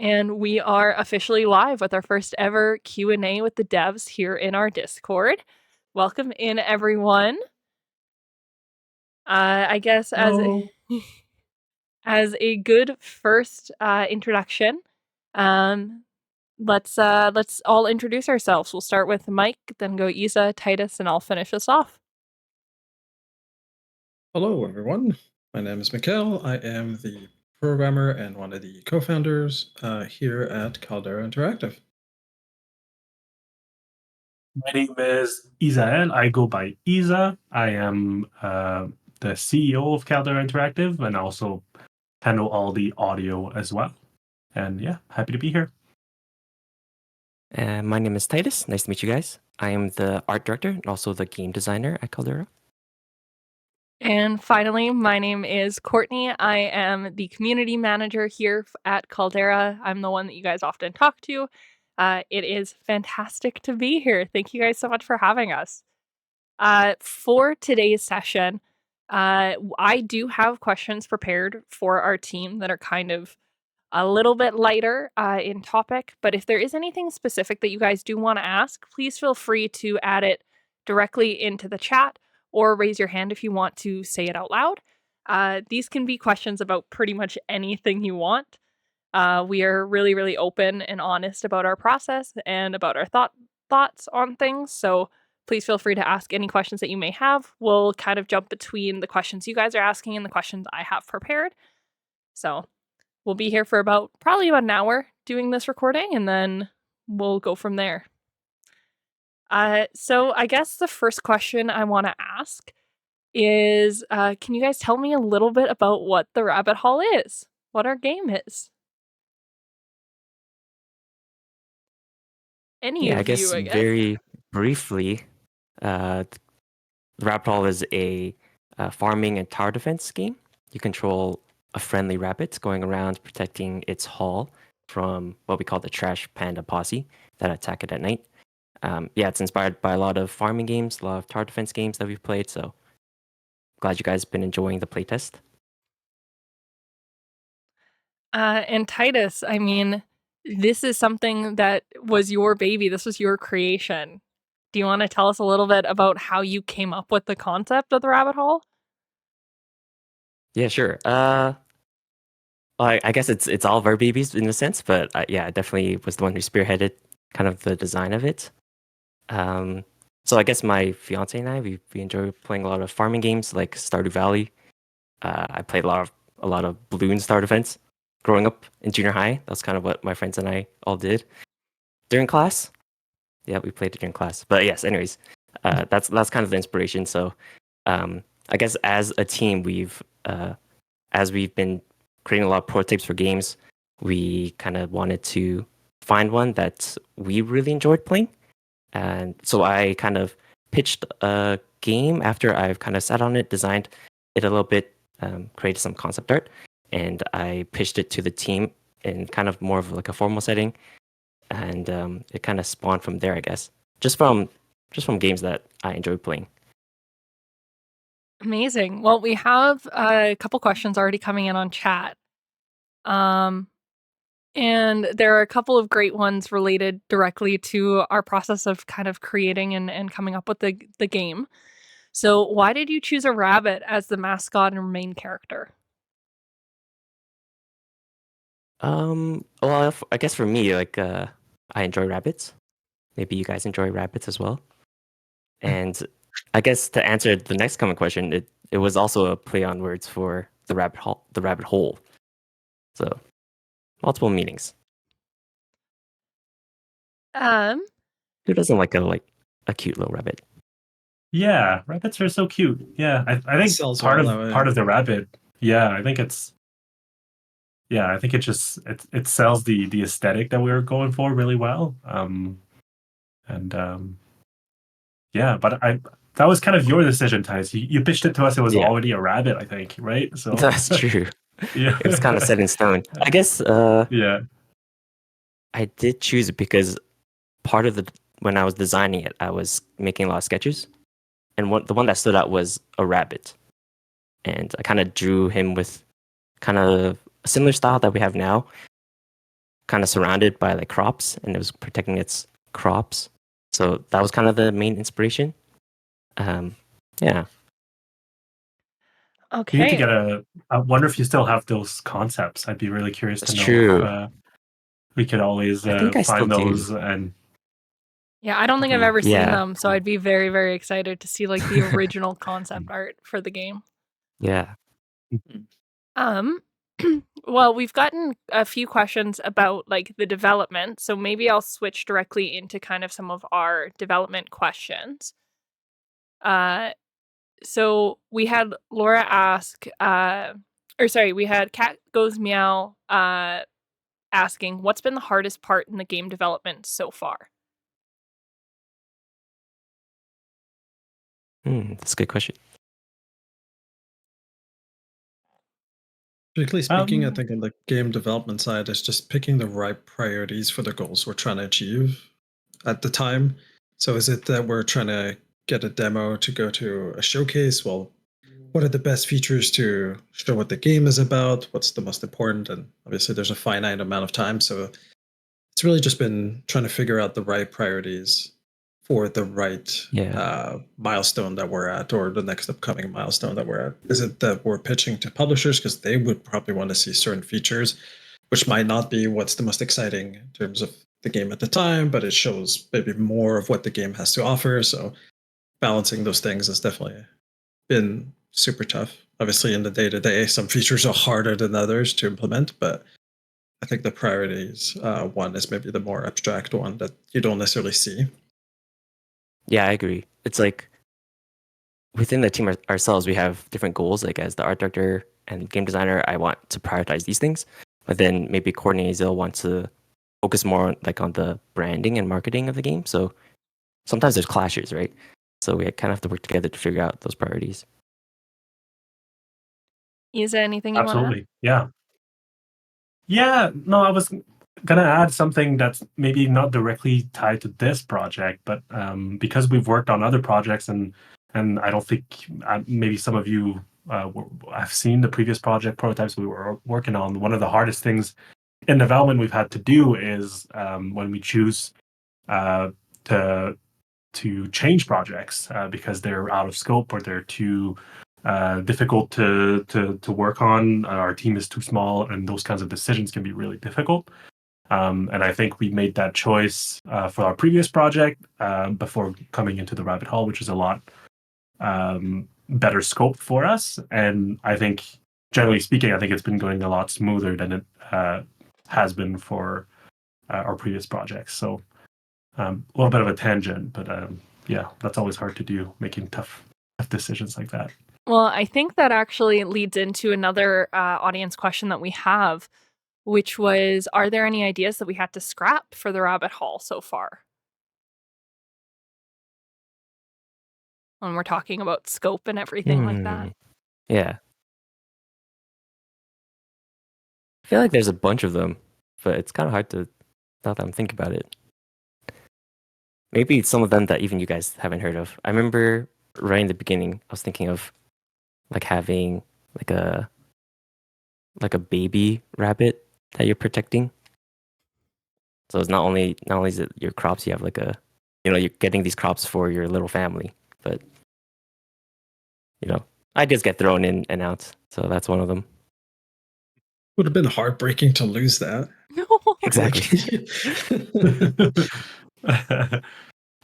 And we are officially live with our first ever Q&A with the devs here in our Discord. Welcome in, everyone. I guess as a good first introduction, let's all introduce ourselves. We'll start with Mike, then go Isa, Titus, and I'll finish us off. Hello, everyone. My name is Mikhail. I am the programmer and one of the co-founders here at Caldera Interactive. My name is Isael. I go by Isa. I am the CEO of Caldera Interactive and also handle all the audio as well. And yeah, happy to be here. My name is Titus. Nice to meet you guys. I am the art director and also the game designer at Caldera. And finally, my name is Courtney. I am the community manager here at Caldera. I'm the one that you guys often talk to. It is fantastic to be here. Thank you guys so much for having us. For today's session, I do have questions prepared for our team that are kind of a little bit lighter in topic, but if there is anything specific that you guys do want to ask, please feel free to add it directly into the chat or raise your hand if you want to say it out loud. These can be questions about pretty much anything you want. We are really, really open and honest about our process and about our thoughts on things, so please feel free to ask any questions that you may have. We'll kind of jump between the questions you guys are asking and the questions I have prepared. So we'll be here for probably about an hour doing this recording, and then we'll go from there. So I guess the first question I want to ask is, can you guys tell me a little bit about what the Rabbit Hall is? What our game is? I guess very briefly, the Rabbit Hall is a farming and tower defense game. You control a friendly rabbit going around protecting its hall from what we call the Trash Panda Posse that attack it at night. It's inspired by a lot of farming games, a lot of tower defense games that we've played, so glad you guys have been enjoying the playtest. And Titus, I mean, this is something that was your baby. This was your creation. Do you want to tell us a little bit about how you came up with the concept of the Rabbit Hall? Yeah, sure. I guess it's all of our babies in a sense, but I definitely was the one who spearheaded kind of the design of it. So I guess my fiance and I we enjoy playing a lot of farming games like Stardew Valley. I played a lot of Balloon Star Defense growing up in junior high. That's kind of what my friends and I all did during class. Yeah, we played it during class. But yes, anyways, that's kind of the inspiration. So I guess as a team, as we've been creating a lot of prototypes for games, we kind of wanted to find one that we really enjoyed playing. And so I kind of pitched a game after I've kind of sat on it, designed it a little bit, created some concept art, and I pitched it to the team in kind of more of like a formal setting. And it kind of spawned from there, I guess, just from games that I enjoy playing. Amazing. Well, we have a couple questions already coming in on chat. And there are a couple of great ones related directly to our process of kind of creating and coming up with the game. So why did you choose a rabbit as the mascot and main character? Well, I guess for me, like, I enjoy rabbits. Maybe you guys enjoy rabbits as well. And I guess to answer the next common question, it was also a play on words for the rabbit hole. So multiple meanings. Who doesn't like a cute little rabbit? Yeah, rabbits are so cute. Yeah, I think part of the rabbit. Yeah, I think it's. Yeah, I think it sells the aesthetic that we were going for really well. Yeah, but that was kind of your decision, Tice. You pitched it to us. It was already a rabbit, I think, right? So that's true. Yeah, it was kind of set in stone. I guess. Yeah, I did choose it because part of when I was designing it, I was making a lot of sketches, and the one that stood out was a rabbit, and I kind of drew him with kind of a similar style that we have now, kind of surrounded by like crops, and it was protecting its crops. So that was kind of the main inspiration. Yeah. We need to Okay. get I wonder if you still have those concepts. I'd be really curious That's to know. true. We could always I think I still find do. those and Yeah, I don't think I've ever seen Yeah. them, so I'd be very, very excited to see like the original concept art for the game. Yeah. Well, we've gotten a few questions about like the development, so maybe I'll switch directly into kind of some of our development questions. So we had Laura ask, we had Cat Goes Meow asking, what's been the hardest part in the game development so far? That's a good question. Strictly speaking, I think on the game development side, it's just picking the right priorities for the goals we're trying to achieve at the time. So is it that we're trying to get a demo to go to a showcase? Well, what are the best features to show what the game is about? What's the most important? And obviously, there's a finite amount of time. So it's really just been trying to figure out the right priorities for the right milestone that we're at, or the next upcoming milestone that we're at. Is it that we're pitching to publishers because they would probably want to see certain features, which might not be what's the most exciting in terms of the game at the time, but it shows maybe more of what the game has to offer. So balancing those things has definitely been super tough. Obviously, in the day to day, some features are harder than others to implement, but I think the priorities one is maybe the more abstract one that you don't necessarily see. Yeah, I agree. It's like within the team ourselves, we have different goals. Like as the art director and game designer, I want to prioritize these things, but then maybe Courtney will want to focus more on, like on the branding and marketing of the game. So sometimes there's clashes, right? So we kind of have to work together to figure out those priorities. Is there anything you want to add? absolutely, yeah. Yeah, no, I was gonna add something that's maybe not directly tied to this project, but because we've worked on other projects, and I don't think maybe some of you have seen the previous project prototypes we were working on. One of the hardest things in development we've had to do is when we choose to change projects because they're out of scope or they're too difficult to work on. Our team is too small, and those kinds of decisions can be really difficult. And I think we made that choice for our previous project before coming into the rabbit hole, which is a lot better scope for us. And I think, generally speaking, I think it's been going a lot smoother than it has been for our previous projects. So a little bit of a tangent, but yeah, that's always hard to do, making tough decisions like that. Well, I think that actually leads into another audience question that we have, which was, are there any ideas that we had to scrap for the rabbit hole so far? When we're talking about scope and everything like that. Yeah. I feel like there's a bunch of them, but it's kind of hard to, now that I'm thinking about it. Maybe some of them that even you guys haven't heard of. I remember right in the beginning, I was thinking of like having like a baby rabbit that you're protecting. So it's not only is it your crops, you have like you're getting these crops for your little family, but ideas get thrown in and out. So that's one of them. Would have been heartbreaking to lose that. No. Exactly.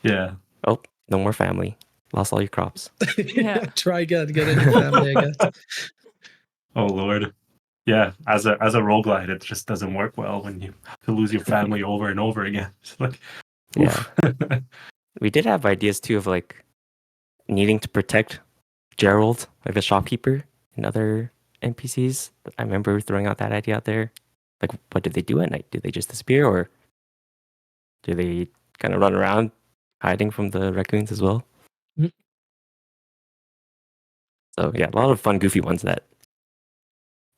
Yeah. Oh, no more family. Lost all your crops. Yeah. Try again, get a new family, I guess. Oh Lord. Yeah, as a roguelite, it just doesn't work well when you have to lose your family over and over again. It's like, oof. Yeah. We did have ideas too of like needing to protect Gerald, like the shopkeeper, and other NPCs. I remember throwing out that idea out there. Like, what do they do at night? Do they just disappear, or do they kind of run around hiding from the raccoons as well? Mm. So yeah, a lot of fun, goofy ones, that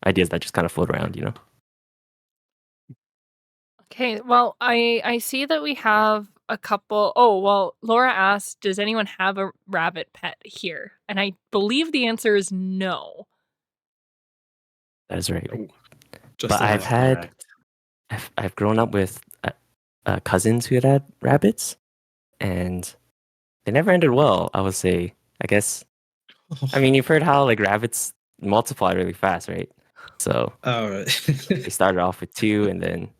ideas that just kind of float around, Okay, well, I see that we have a couple. Oh, well, Laura asked, does anyone have a rabbit pet here? And I believe the answer is no. That is right. Just But I've had correct. I've grown up with cousins who had rabbits, and they never ended well, I would say. I guess. I mean, you've heard how like rabbits multiply really fast, right? So All right. they started off with 2, and then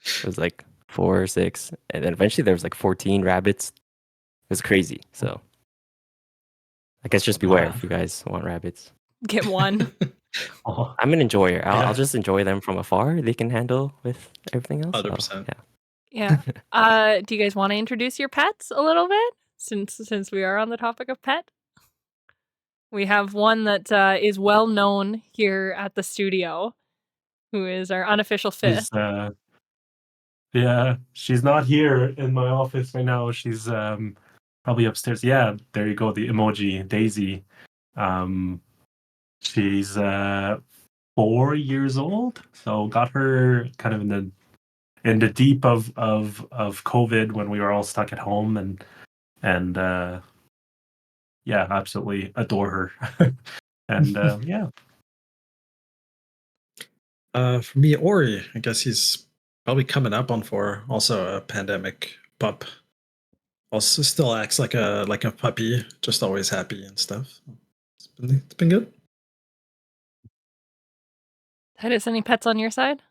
it was like 4 or 6, and then eventually there was like 14 rabbits. It was crazy. So I guess just beware Wow. if you guys want rabbits. Get one. Oh, I'm an enjoyer. I'll Yeah. just enjoy them from afar. They can handle with everything else. So, 100%. yeah. Yeah. Do you guys want to introduce your pets a little bit? Since we are on the topic of pet, we have one that is well known here at the studio, who is our unofficial fifth. Yeah, she's not here in my office right now. She's probably upstairs. Yeah, there you go. The emoji Daisy. She's 4 years old. So got her kind of in the deep of COVID when we were all stuck at home, and yeah, absolutely adore her. And yeah. For me, Ori, I guess he's probably coming up on 4. Also a pandemic pup. Also still acts like a puppy, just always happy and stuff. It's been good. Titus, any pets on your side?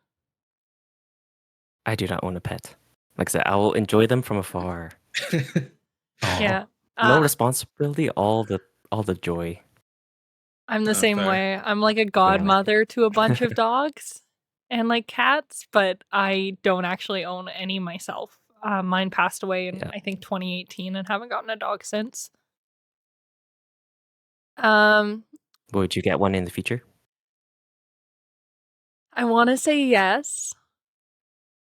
I do not own a pet. Like I said, I will enjoy them from afar. Oh, Yeah. No responsibility, all the joy. I'm the same fair. way. I'm like a like it. godmother to a bunch of dogs and like cats, but I don't actually own any myself. Mine passed away in Yeah. I think 2018 and haven't gotten a dog since. Um, Would you get one in the future? I want to say yes.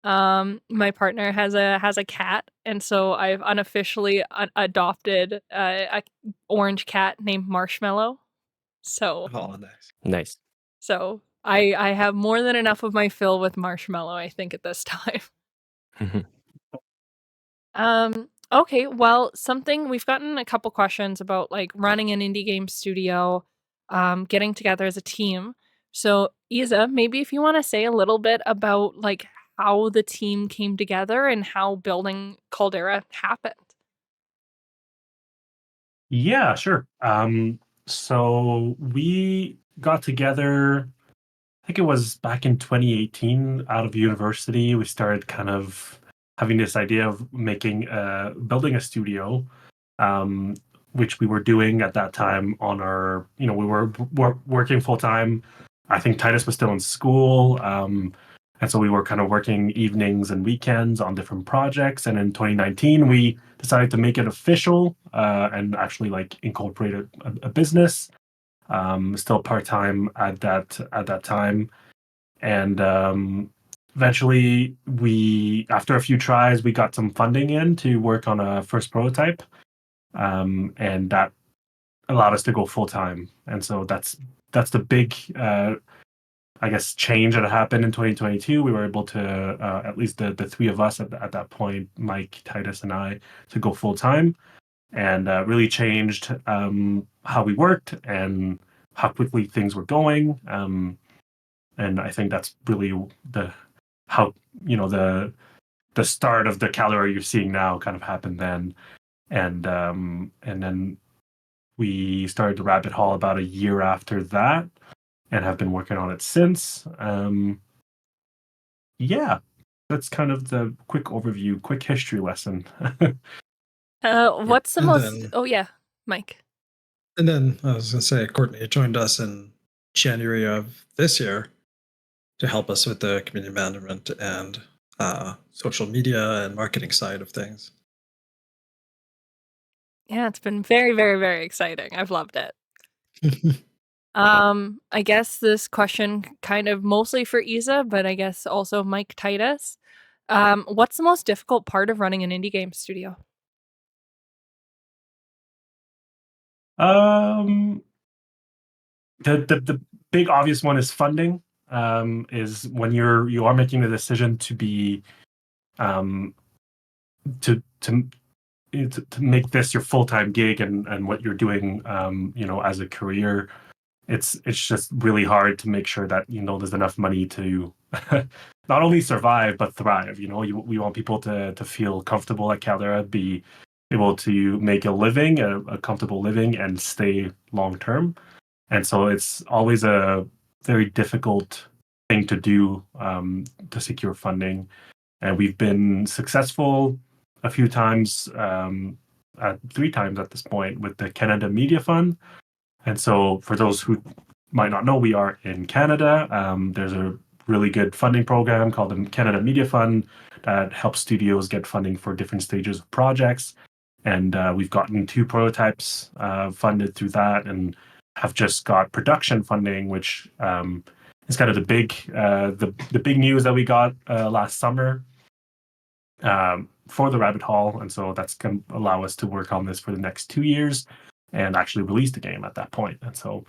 My partner has a cat, and so I've unofficially adopted a orange cat named Marshmallow. So Oh, nice. Nice. so I have more than enough of my fill with Marshmallow, I think, at this time. Okay, well, something we've gotten a couple questions about like running an indie game studio, getting together as a team. So, Isa, maybe if you want to say a little bit about like how the team came together and how building Caldera happened. yeah, sure. So we got together, I think it was back in 2018 out of university. We started kind of having this idea of building a studio, um, which we were doing at that time on our, we were working full time. I think Titus was still in school. And so we were kind of working evenings and weekends on different projects. And in 2019, we decided to make it official and actually like incorporate a business. Still part time at that time, and eventually after a few tries, we got some funding in to work on a first prototype, and that allowed us to go full time. And so that's the big I guess change that happened in 2022. We were able to at least the three of us at that point, Mike, Titus, and I, to go full time, and really changed how we worked and how quickly things were going. And I think that's really how the start of the Caldera you're seeing now kind of happened then, and then we started the Rabbit Hall about a year after that, and have been working on it since. Yeah, that's kind of the quick overview, quick history lesson. What's the And most? then- Oh yeah, Mike. And then I was going to say, Courtney joined us in January of this year to help us with the community management and social media and marketing side of things. Yeah, it's been very, very, very exciting. I've loved it. I guess this question kind of mostly for Isa, but I guess also Mike Titus. What's the most difficult part of running an indie game studio? The big obvious one is funding. Is when you are making the decision to be to make this your full-time gig and what you're doing as a career. It's just really hard to make sure that there's enough money to not only survive but thrive. We want people to feel comfortable at Caldera, be able to make a living, a comfortable living, and stay long term. And so it's always a very difficult thing to do, to secure funding. And we've been successful a few times, 3 times at this point, with the Canada Media Fund. And so for those who might not know, we are in Canada. There's a really good funding program called the Canada Media Fund that helps studios get funding for different stages of projects. And we've gotten 2 prototypes funded through that, and have just got production funding, which is kind of the big news that we got last summer for the Rabbit Hall. And so that's going to allow us to work on this for the next 2 years and actually release the game at that point. And so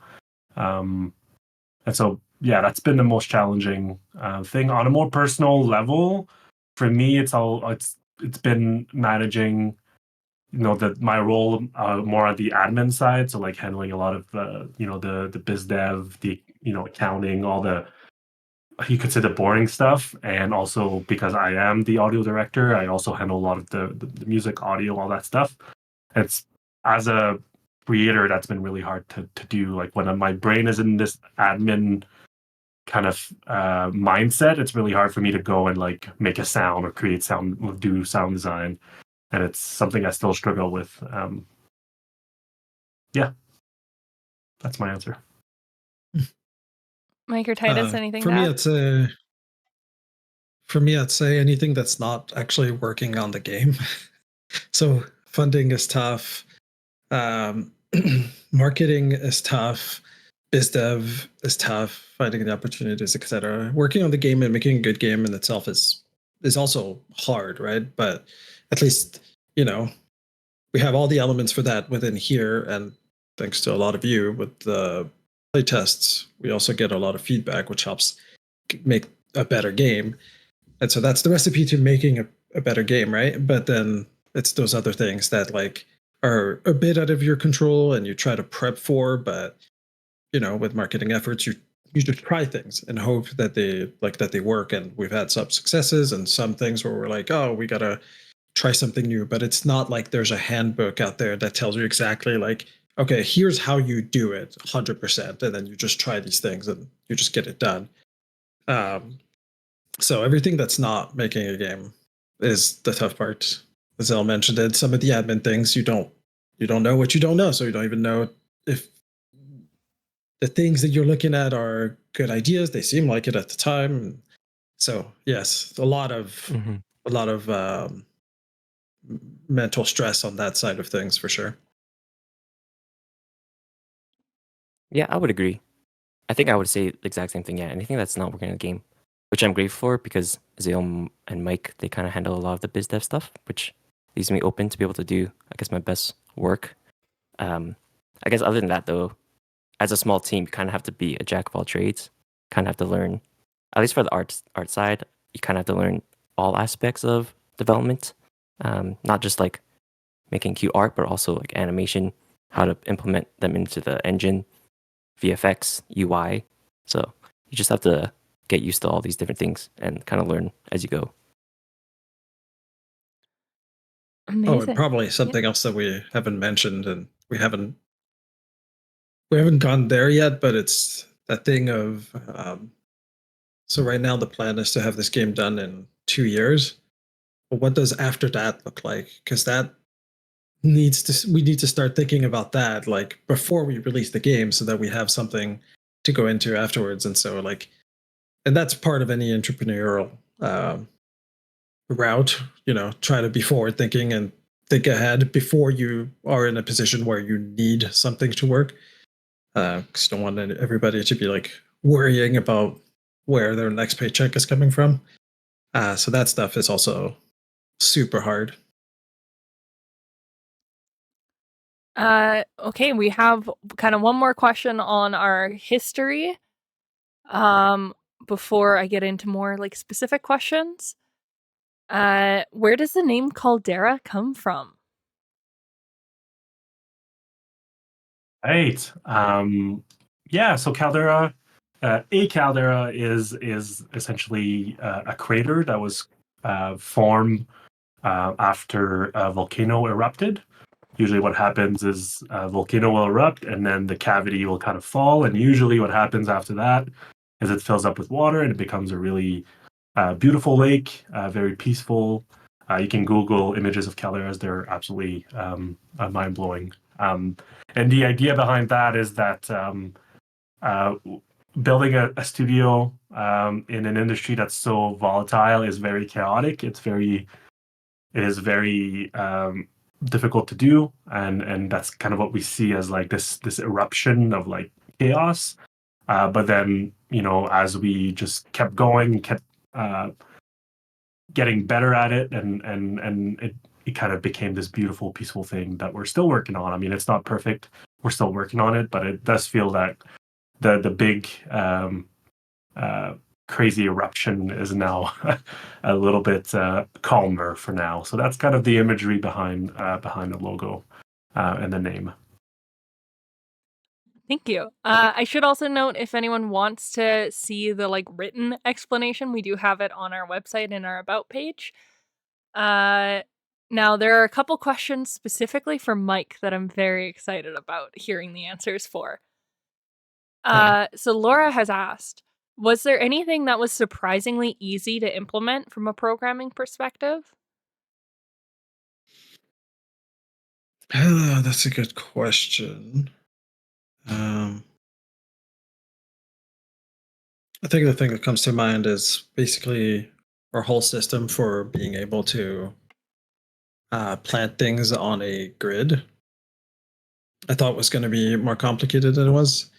yeah, that's been the most challenging thing. On a more personal level, for me, it's been managing, my role more on the admin side. So like handling a lot of the biz dev, the accounting, all the, you could say, the boring stuff. And also because I am the audio director, I also handle a lot of the music, audio, all that stuff. It's, as a creator, that's been really hard to do. Like when my brain is in this admin kind of mindset, it's really hard for me to go and like make a sound or create sound, or do sound design. And it's something I still struggle with. Yeah, that's my answer. Mike or Titus, anything for to me, add? I'd say anything that's not actually working on the game. So funding is tough. Marketing is tough. Biz dev is tough. Finding the opportunities, etc. Working on the game and making a good game in itself is also hard, right? But at least we have all the elements for that within here, and thanks to a lot of you with the play tests, we also get a lot of feedback, which helps make a better game. And so that's the recipe to making a better game, right? But then it's those other things that like are a bit out of your control and you try to prep for, but with marketing efforts, you just try things and hope that they work. And we've had some successes and some things where we're like, oh, we gotta try something new. But it's not like there's a handbook out there that tells you exactly like, okay, here's how you do it 100%, and then you just try these things and you just get it done. So everything that's not making a game is the tough part. As Elle mentioned it, some of the admin things you don't know what you don't know, so you don't even know if the things that you're looking at are good ideas. They seem like it at the time. So yes, a lot of mental stress on that side of things for sure. Yeah, I would agree. I think I would say the exact same thing. Yeah, anything that's not working in the game, which I'm grateful for, because Zale and Mike, they kind of handle a lot of the biz dev stuff, which leaves me open to be able to do, I guess, my best work. I guess other than that, though, as a small team, you kind of have to be a jack of all trades. Kind of have to learn, at least for the art side, you kind of have to learn all aspects of development, not just like making cute art, but also like animation, how to implement them into the engine, VFX, UI. So you just have to get used to all these different things and kind of learn as you go. Amazing. Oh, and probably something else that we haven't mentioned, and we haven't gone there yet, but it's that thing of so right now the plan is to have this game done in 2 years. But what does after that look like? Because that we need to start thinking about that like before we release the game, so that we have something to go into afterwards. And so like, and that's part of any entrepreneurial route. Try to be forward thinking and think ahead before you are in a position where you need something to work. Because you don't want everybody to be like worrying about where their next paycheck is coming from. So that stuff is also super hard. Okay, we have kind of one more question on our history. Before I get into more like specific questions. Where does the name Caldera come from? Right. Yeah, so Caldera, a caldera is essentially a crater that was formed after a volcano erupted. Usually what happens is a volcano will erupt and then the cavity will kind of fall. And usually what happens after that is it fills up with water and it becomes a really beautiful lake, very peaceful. You can Google images of calderas. They're absolutely mind-blowing. And the idea behind that is that uh, building a studio in an industry that's so volatile is very chaotic. It is very difficult to do, and that's kind of what we see as like this eruption of like chaos. But then as we just kept going, kept getting better at it, and it kind of became this beautiful, peaceful thing that we're still working on. I mean, it's not perfect. We're still working on it, but it does feel that the big crazy eruption is now a little bit calmer for now. So that's kind of the imagery behind the logo and the name. Thank you. I should also note, if anyone wants to see the written explanation, we do have it on our website in our about page. Now there are a couple questions specifically for Mike that I'm very excited about hearing the answers for. So Laura has asked, was there anything that was surprisingly easy to implement from a programming perspective? That's a good question. I think the thing that comes to mind is basically our whole system for being able to plant things on a grid. I thought was going to be more complicated than it was.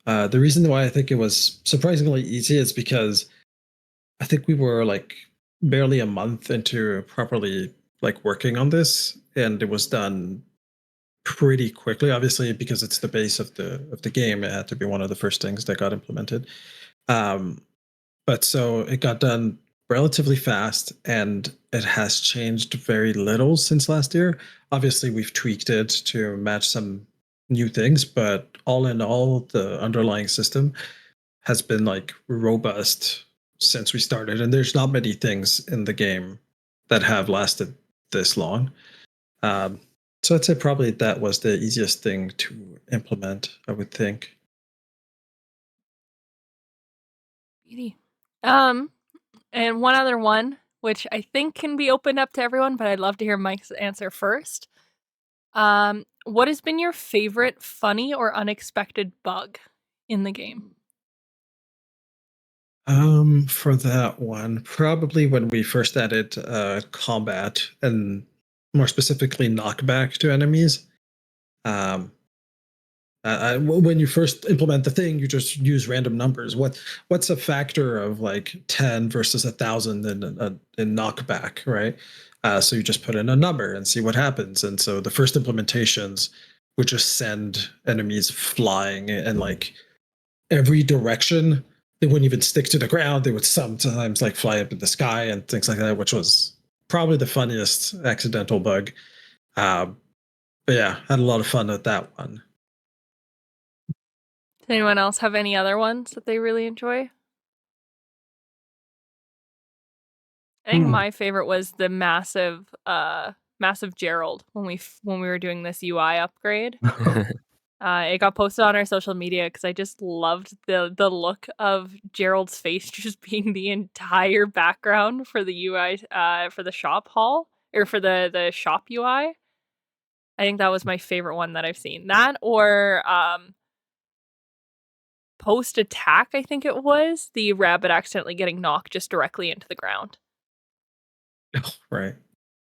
The reason why I think it was surprisingly easy is because I think we were like barely a month into properly working on this, and it was done pretty quickly. Obviously, because it's the base of the game, it had to be one of the first things that got implemented. But so it got done relatively fast, and it has changed very little since last year. Obviously, we've tweaked it to match some new things, but all in all, the underlying system has been robust since we started. And there's not many things in the game that have lasted this long. So I'd say probably that was the easiest thing to implement, I would think. Beauty. And one other one, which I think can be opened up to everyone, but I'd love to hear Mike's answer first. What has been your favorite funny or unexpected bug in the game? For that one, probably when we first added combat and more specifically knockback to enemies. Um, when you first implement the thing, you just use random numbers. What's a factor of 10 versus 1,000 in knockback, right? So you just put in a number and see what happens. And so the first implementations would just send enemies flying in every direction. They wouldn't even stick to the ground. They would sometimes fly up in the sky and things like that, which was probably the funniest accidental bug. But yeah, had a lot of fun with that one. Does anyone else have any other ones that they really enjoy? I think my favorite was the massive Gerald when we were doing this UI upgrade. It got posted on our social media because I just loved the look of Gerald's face just being the entire background for the UI for the shop hall or for the shop UI. I think that was my favorite one that I've seen. That or post attack, I think it was the rabbit accidentally getting knocked just directly into the ground. Right.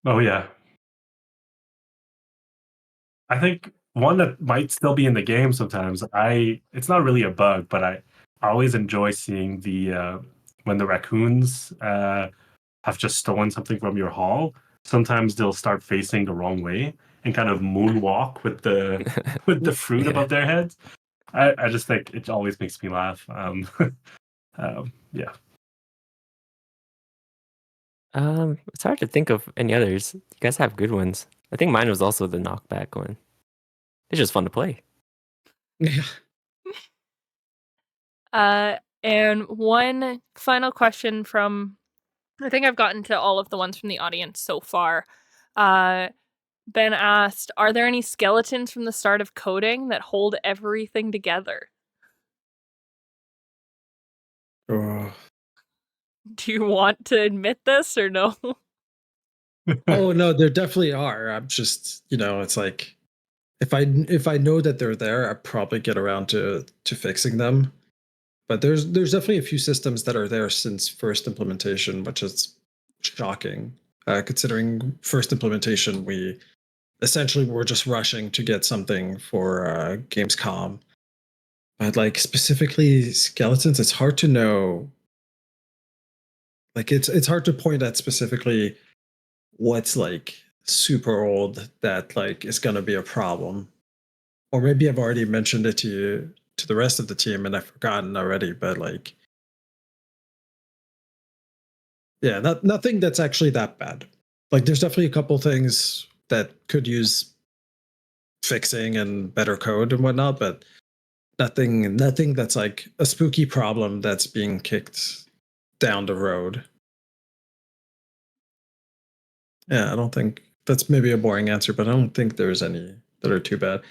Oh yeah. I think one that might still be in the game sometimes. It's not really a bug, but I always enjoy seeing the when the raccoons have just stolen something from your hall. Sometimes they'll start facing the wrong way and kind of moonwalk with the fruit Yeah. above their heads. I just think it always makes me laugh. Yeah. It's hard to think of any others. You guys have good ones. I think mine was also the knockback one. It's just fun to play. Yeah. And one final question from, I think I've gotten to all of the ones from the audience so far. Ben asked, are there any skeletons from the start of coding that hold everything together? Oh. Do you want to admit this or no? Oh no, there definitely are. I'm just, it's like if I know that they're there, I probably get around to fixing them. But there's definitely a few systems that are there since first implementation, which is shocking. Considering first implementation, we essentially were just rushing to get something for Gamescom. But like specifically skeletons, it's hard to know. Like it's hard to point at specifically what's like super old that like is going to be a problem. Or maybe I've already mentioned it to the rest of the team and I've forgotten already, but like yeah, nothing that's actually that bad. Like there's definitely a couple things that could use fixing and better code and whatnot, but nothing that's like a spooky problem that's being kicked down the road. Yeah, I don't think that's maybe a boring answer, but I don't think there's any that are too bad.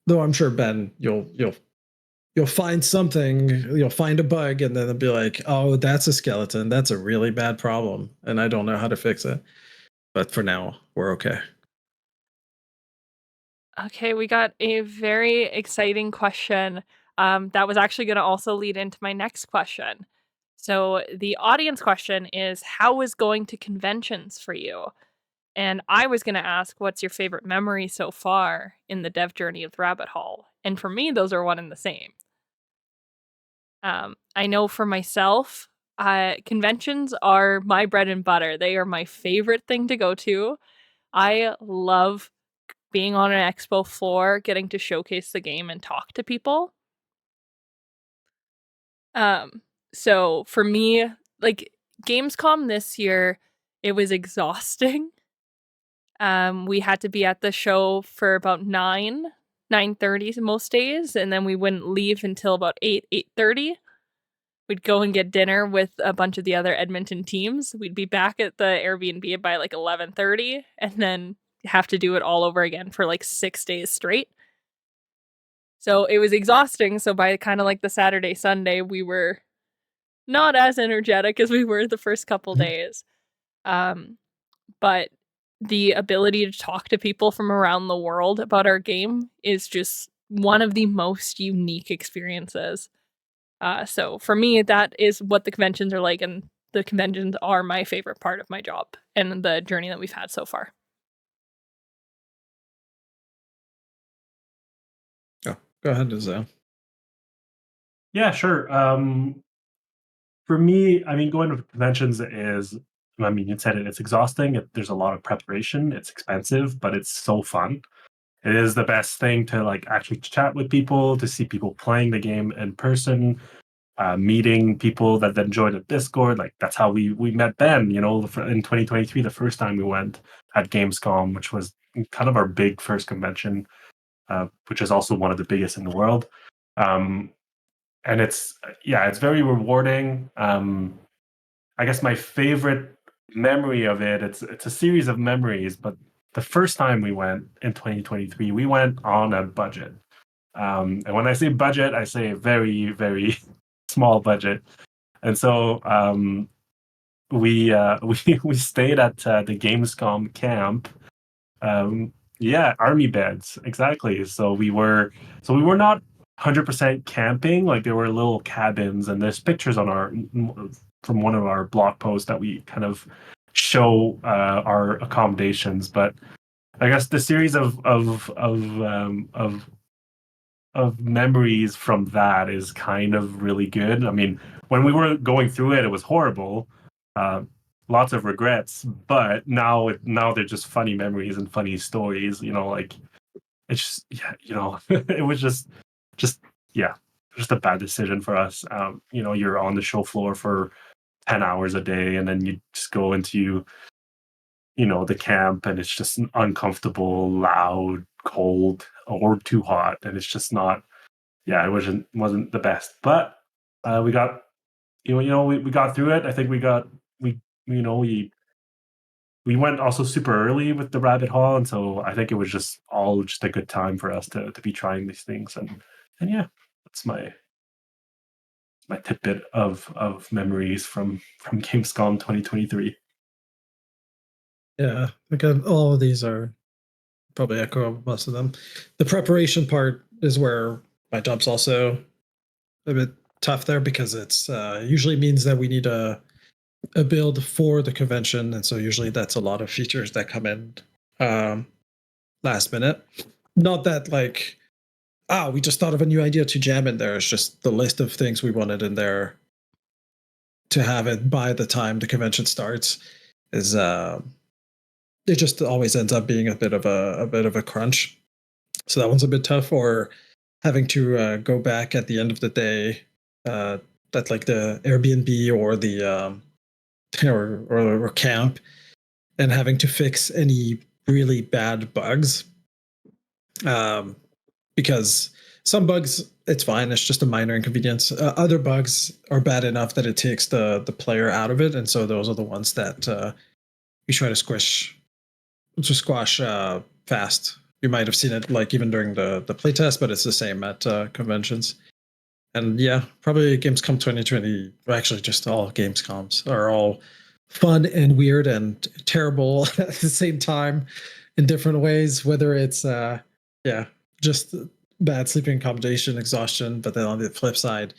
Though I'm sure Ben, you'll find something, you'll find a bug, and then it'll be like, oh, that's a skeleton. That's a really bad problem, and I don't know how to fix it. But for now, we're okay. Okay, we got a very exciting question. That was actually going to also lead into my next question. So the audience question is, how is going to conventions for you? And I was going to ask, what's your favorite memory so far in the dev journey of Rabbit Hole? And for me, those are one and the same. I know for myself, conventions are my bread and butter. They are my favorite thing to go to. I love being on an expo floor, getting to showcase the game and talk to people. So for me, like Gamescom this year, it was exhausting. We had to be at the show for about 9:30 most days, and then we wouldn't leave until about 8:30. We'd go and get dinner with a bunch of the other Edmonton teams. We'd be back at the Airbnb by like 11:30, and then have to do it all over again for like 6 days straight. So it was exhausting. So by kind of like the Saturday, Sunday, we were not as energetic as we were the first couple days. But the ability to talk to people from around the world about our game is just one of the most unique experiences. So for me, that is what the conventions are like, and the conventions are my favorite part of my job and the journey that we've had so far. Oh, go ahead, Azale. Yeah, sure. For me, I mean, going to conventions is, I mean, you said it, it's exhausting. There's a lot of preparation. It's expensive, but it's so fun. It is the best thing to like actually chat with people, to see people playing the game in person, meeting people that then joined at Discord. Like that's how we met Ben, you know, in 2023, the first time we went at Gamescom, which was kind of our big first convention, which is also one of the biggest in the world. And it's very rewarding. I guess my favorite memory of it's a series of memories, but the first time we went in 2023, we went on a budget. And when I say budget, I say very, very small budget. And so we we stayed at the Gamescom camp. Yeah, army beds, exactly. So we were not 100% camping. Like there were little cabins, and there's pictures on our from one of our blog posts that we kind of show our accommodations. But I guess the series of memories from that is kind of really good. I mean, when we were going through it, it was horrible. Lots of regrets, but now they're just funny memories and funny stories. You know, like it's just yeah, you know, it was just yeah, just a bad decision for us. You know, you're on the show floor for 10 hours a day, and then you just go into the camp, and it's just uncomfortable, loud, cold, or too hot, and it's just not. Yeah, it wasn't the best, but we got we got through it. I think we went also super early with the rabbit hole, and so I think it was just a good time for us to be trying these things, and yeah, that's my tidbit of memories from Gamescom 2023. Yeah, again, all of these are probably echo most of them. The preparation part is where my job's also a bit tough there, because it's usually means that we need a build for the convention, and so usually that's a lot of features that come in um, last minute. Not that like, we just thought of a new idea to jam in there. It's just the list of things we wanted in there to have it by the time the convention starts is it just always ends up being a bit of a crunch. So that one's a bit tough. Or having to go back at the end of the day, that's like the Airbnb or the or camp, and having to fix any really bad bugs. Because some bugs, it's fine, it's just a minor inconvenience. Other bugs are bad enough that it takes the player out of it, and so those are the ones that we try to squash fast. You might have seen it like even during the playtest, but it's the same at conventions. And yeah, probably Gamescom 2020, or actually just all Gamescoms, are all fun and weird and terrible at the same time in different ways, whether it's just bad sleeping accommodation, exhaustion, but then on the flip side,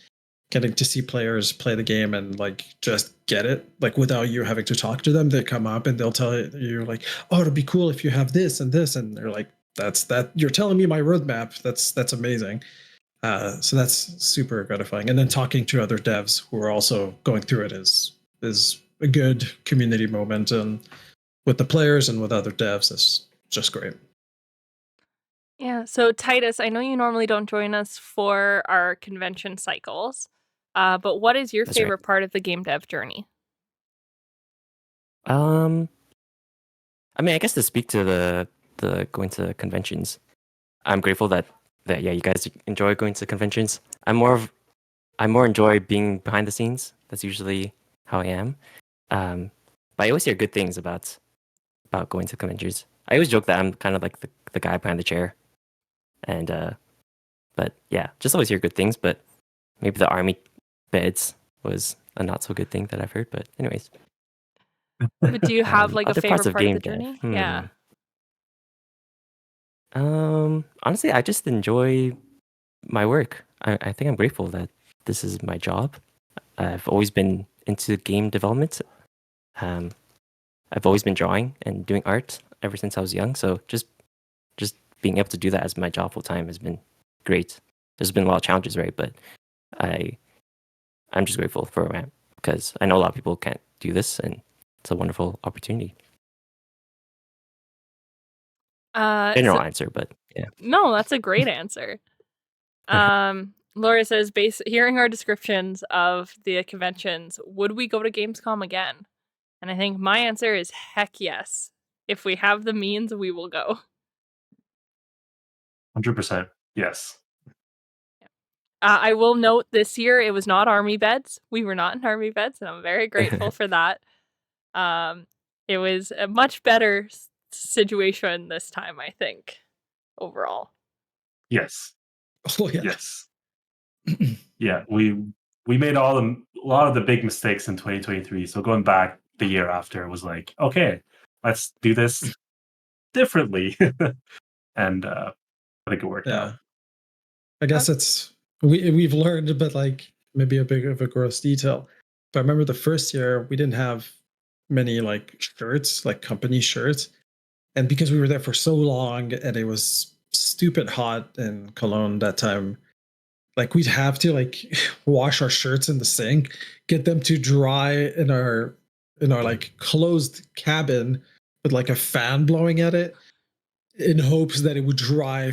getting to see players play the game and like just get it, like without you having to talk to them. They come up and they'll tell you like, oh, it'd be cool if you have this and this, and they're like, that's that, you're telling me my roadmap. That's amazing. So that's super gratifying. And then talking to other devs who are also going through it is a good community moment, and with the players and with other devs, it's just great. Yeah, so Titus, I know you normally don't join us for our convention cycles, but what is your That's right. favorite part of the game dev journey? I mean, I guess to speak to the going to conventions, I'm grateful that yeah, you guys enjoy going to conventions. I more enjoy being behind the scenes. That's usually how I am. But I always hear good things about going to conventions. I always joke that I'm kind of like the guy behind the chair, and but yeah, just always hear good things. But maybe the army beds was a not so good thing that I've heard. But anyways, But do you have like a other parts favorite of part of game the dev. journey? Yeah. Honestly, I just enjoy my work. I think I'm grateful that this is my job. I've always been into game development. I've always been drawing and doing art ever since I was young. So just being able to do that as my job full time has been great. There's been a lot of challenges, right? But I'm just grateful for Ramp, because I know a lot of people can't do this, and it's a wonderful opportunity. General answer, but yeah. No, that's a great answer. Laura says, hearing our descriptions of the conventions, would we go to Gamescom again? And I think my answer is heck yes. If we have the means, we will go. 100%. Yes. I will note this year it was not army beds. We were not in army beds, and I'm very grateful for that. It was a much better situation this time, I think, overall. Yes. Oh yeah. Yes. Yeah, we made a lot of the big mistakes in 2023. So going back the year after was like, okay, let's do this differently, and I think it worked out. I guess it's we've learned, but like maybe a bit of a gross detail. But I remember the first year we didn't have many like shirts, like company shirts, and because we were there for so long and it was stupid hot in Cologne that time, like we'd have to like wash our shirts in the sink, get them to dry in our like closed cabin with like a fan blowing at it, in hopes that it would dry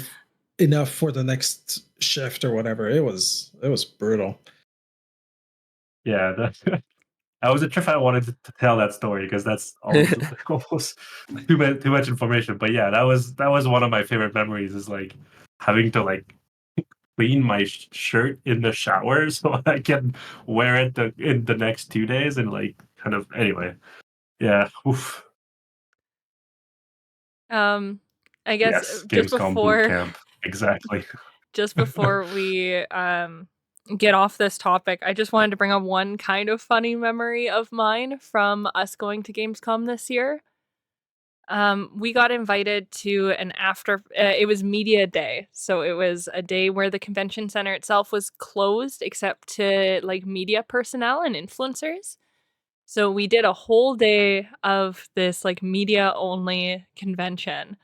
enough for the next shift or whatever. It was brutal. Yeah, that was a trip I wanted to tell that story, because that's almost too much information. But yeah, that was one of my favorite memories, is like having to like clean my shirt in the shower so I can wear it in the next 2 days and like kind of anyway. Yeah. Oof. I guess Yes. Gamescom boot camp. Exactly. just before we get off this topic, I just wanted to bring up one kind of funny memory of mine from us going to Gamescom this year. We got invited to an it was media day. So it was a day where the convention center itself was closed except to like media personnel and influencers. So we did a whole day of this like media only convention.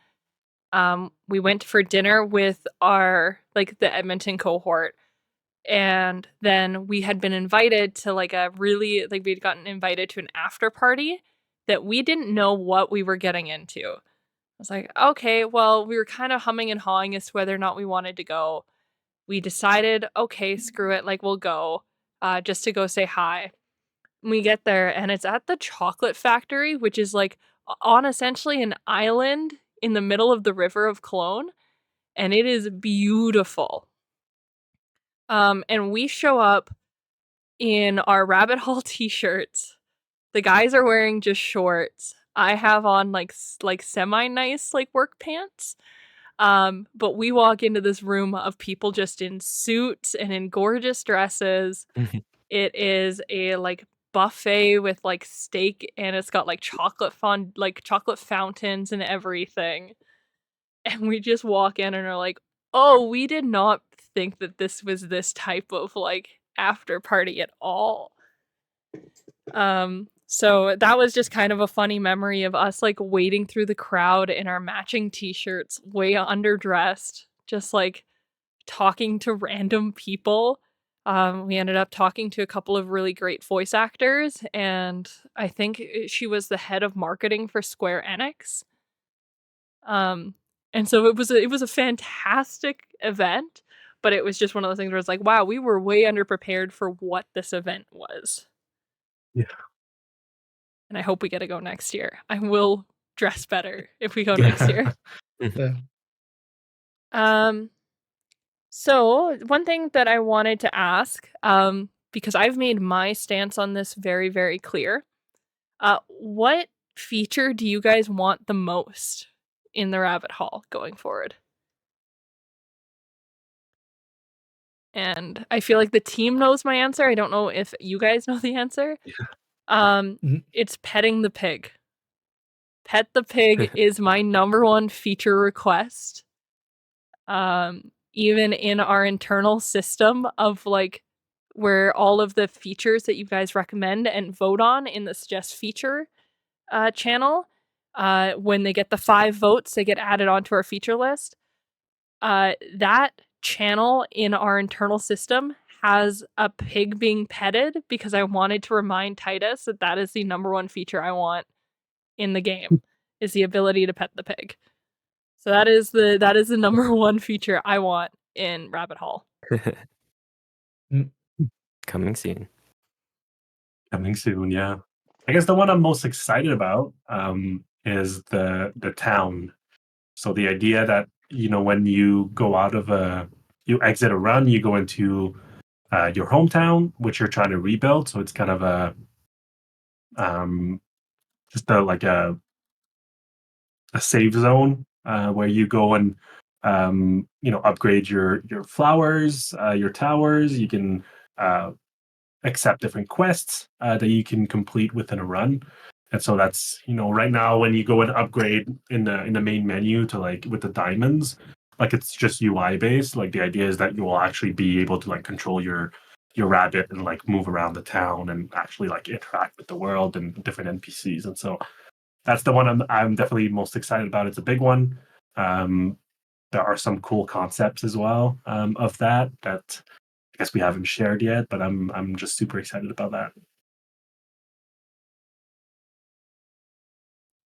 We went for dinner with our like the Edmonton cohort, and then we had been invited to like we'd gotten invited to an after party that we didn't know what we were getting into. I was like, okay, well, we were kind of humming and hawing as to whether or not we wanted to go. We decided, okay, screw it, like we'll go, just to go say hi. We get there and it's at the chocolate factory, which is like on essentially an island in the middle of the river of Cologne, and it is beautiful. And we show up in our Rabbit Hole t-shirts. The guys are wearing just shorts. I have on like semi nice like work pants. But we walk into this room of people just in suits and in gorgeous dresses. It is a like buffet with like steak, and it's got like chocolate fountains and everything. And we just walk in and are like, "Oh, we did not think that this was this type of like after party at all." So that was just kind of a funny memory of us like wading through the crowd in our matching t-shirts, way underdressed, just like talking to random people. We ended up talking to a couple of really great voice actors, and I think she was the head of marketing for Square Enix. And so it was a fantastic event, but it was just one of those things where it's like, wow, we were way underprepared for what this event was. Yeah. And I hope we get to go next year. I will dress better if we go next year. Yeah. So one thing that I wanted to ask, because I've made my stance on this very, very clear, what feature do you guys want the most in the Rabbit Hall going forward? And I feel like the team knows my answer. I don't know if you guys know the answer. It's petting the pig. Pet the pig is my number one feature request. Even in our internal system of like where all of the features that you guys recommend and vote on in the suggest feature channel, when they get the 5 votes, they get added onto our feature list. That channel in our internal system has a pig being petted because I wanted to remind Titus that that is the number one feature I want in the game, is the ability to pet the pig. So that is the number one feature I want in Rabbit Hall. Coming soon. Coming soon, yeah. I guess the one I'm most excited about is the town. So the idea that when you go out of you exit a run, you go into your hometown, which you're trying to rebuild. So it's kind of a just like a save zone where you go and upgrade your flowers, your towers. You can accept different quests that you can complete within a run. And so that's right now when you go and upgrade in the main menu to like with the diamonds, like it's just UI based. Like the idea is that you will actually be able to like control your rabbit and like move around the town and actually like interact with the world and different NPCs. And so that's the one I'm definitely most excited about. It's a big one. There are some cool concepts as well of that I guess we haven't shared yet, but I'm just super excited about that.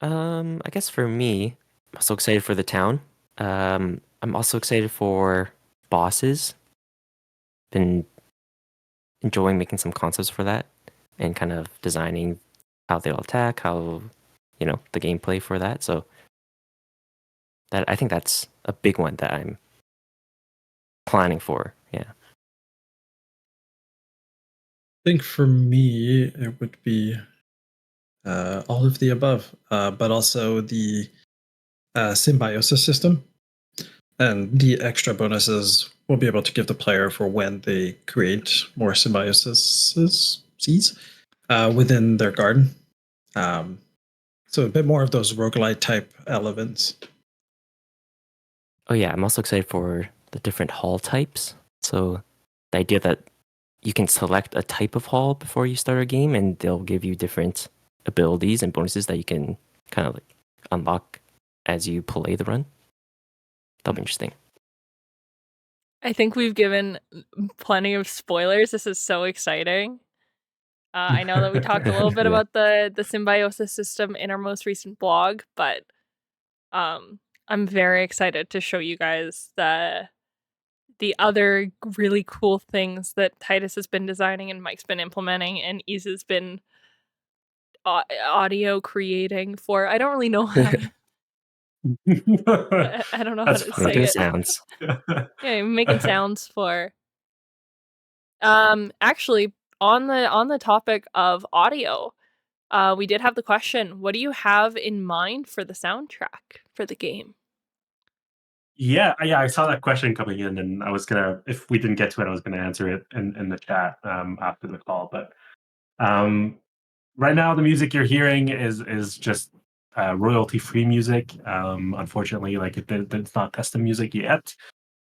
I guess for me, I'm also excited for the town. I'm also excited for bosses. Been enjoying making some concepts for that and kind of designing how they'll attack, how the gameplay for that. So I think that's a big one that I'm planning for Yeah. I think for me, it would be all of the above, but also the symbiosis system and the extra bonuses we'll be able to give the player for when they create more symbiosis seeds within their garden. So a bit more of those roguelite type elements. Oh yeah, I'm also excited for the different hall types. So the idea that you can select a type of hall before you start a game, and they'll give you different abilities and bonuses that you can kind of like unlock as you play the run. That'll be interesting. I think we've given plenty of spoilers. This is so exciting. I know that we talked a little bit Yeah. about the symbiosis system in our most recent blog, but I'm very excited to show you guys the other really cool things that Titus has been designing and Mike's been implementing and Isa's been audio creating for. I don't really know how to. I don't know how That's to fine. say Making it. sounds. Yeah, making sounds for. Actually, on the topic of audio, we did have the question: what do you have in mind for the soundtrack for the game? Yeah, I saw that question coming in, and I was gonna, if we didn't get to it, I was gonna answer it in the chat after the call. But um, right now, the music you're hearing is just royalty free music. Unfortunately, like it's not custom music yet.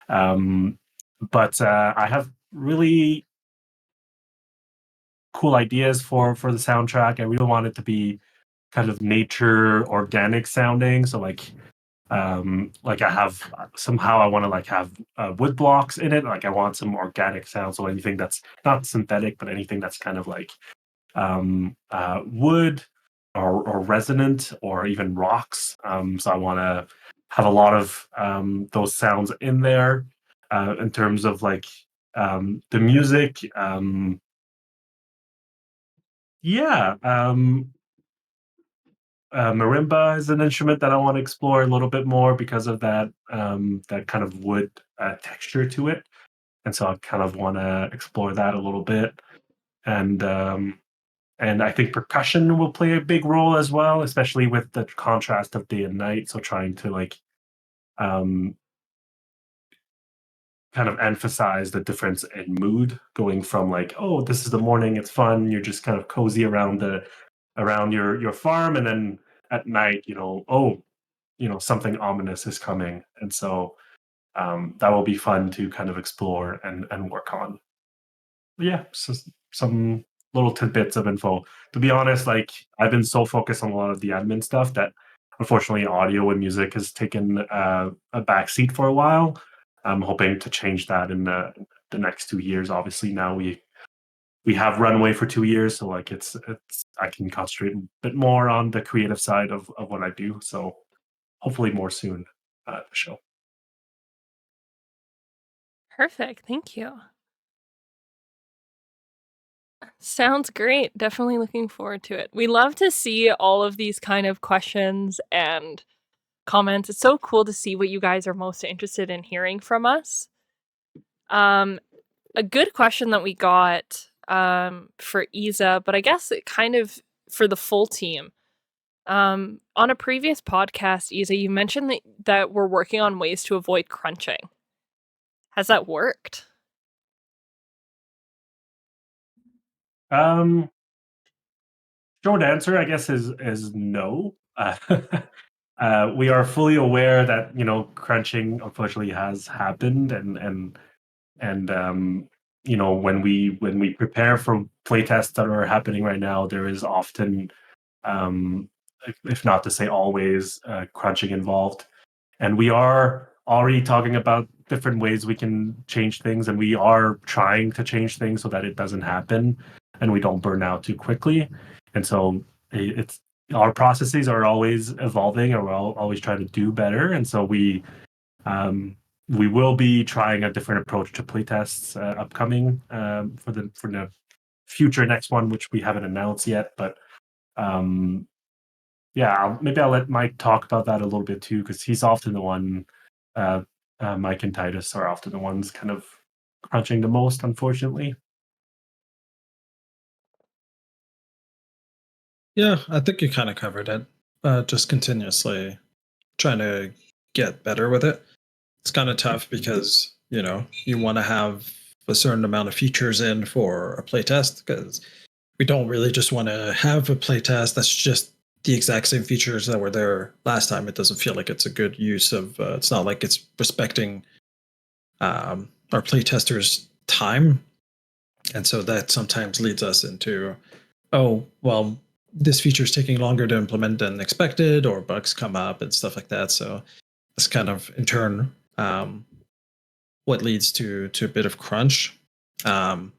Um, but I have really cool ideas for the soundtrack. I really want it to be kind of nature organic sounding. So like I have somehow I want to like have wood blocks in it. Like I want some organic sound. So anything that's not synthetic, but anything that's kind of like wood or resonant or even rocks. So I want to have a lot of those sounds in there in terms of like the music. Yeah. Marimba is an instrument that I want to explore a little bit more because of that kind of wood texture to it, and so I kind of want to explore that a little bit. And and I think percussion will play a big role as well, especially with the contrast of day and night. So trying to like um, kind of emphasize the difference in mood, going from like, oh, this is the morning, it's fun, you're just kind of cozy around your farm, and then at night, oh, something ominous is coming, and so that will be fun to kind of explore and work on. But yeah, so some little tidbits of info. To be honest, like I've been so focused on a lot of the admin stuff that unfortunately audio and music has taken a backseat for a while. I'm hoping to change that in the next 2 years. Obviously, now we have runway for 2 years, so like it's I can concentrate a bit more on the creative side of what I do. So hopefully more soon the show. Perfect. Thank you. Sounds great. Definitely looking forward to it. We love to see all of these kind of questions and comments. It's so cool to see what you guys are most interested in hearing from us. A good question that we got for Isa, but I guess it kind of for the full team. On a previous podcast, Isa, you mentioned that we're working on ways to avoid crunching. Has that worked? Um, Short answer, I guess, is no. We are fully aware that crunching unfortunately has happened, and when we prepare for playtests that are happening right now, there is often, if not to say always, crunching involved. And we are already talking about different ways we can change things, and we are trying to change things so that it doesn't happen and we don't burn out too quickly. And so it's our processes are always evolving, and we're always trying to do better. And so we will be trying a different approach to playtests upcoming for the future next one, which we haven't announced yet. But yeah, maybe I'll let Mike talk about that a little bit too, because he's often the one. Uh, Mike and Titus are often the ones kind of crunching the most, unfortunately. Yeah, I think you kind of covered it. Just continuously trying to get better with it. It's kind of tough because you want to have a certain amount of features in for a playtest, because we don't really just want to have a playtest that's just the exact same features that were there last time. It doesn't feel like it's a good use of. It's not like it's respecting our playtesters' time, and so that sometimes leads us into, oh well, this feature is taking longer to implement than expected, or bugs come up and stuff like that. So that's kind of in turn what leads to a bit of crunch. Um,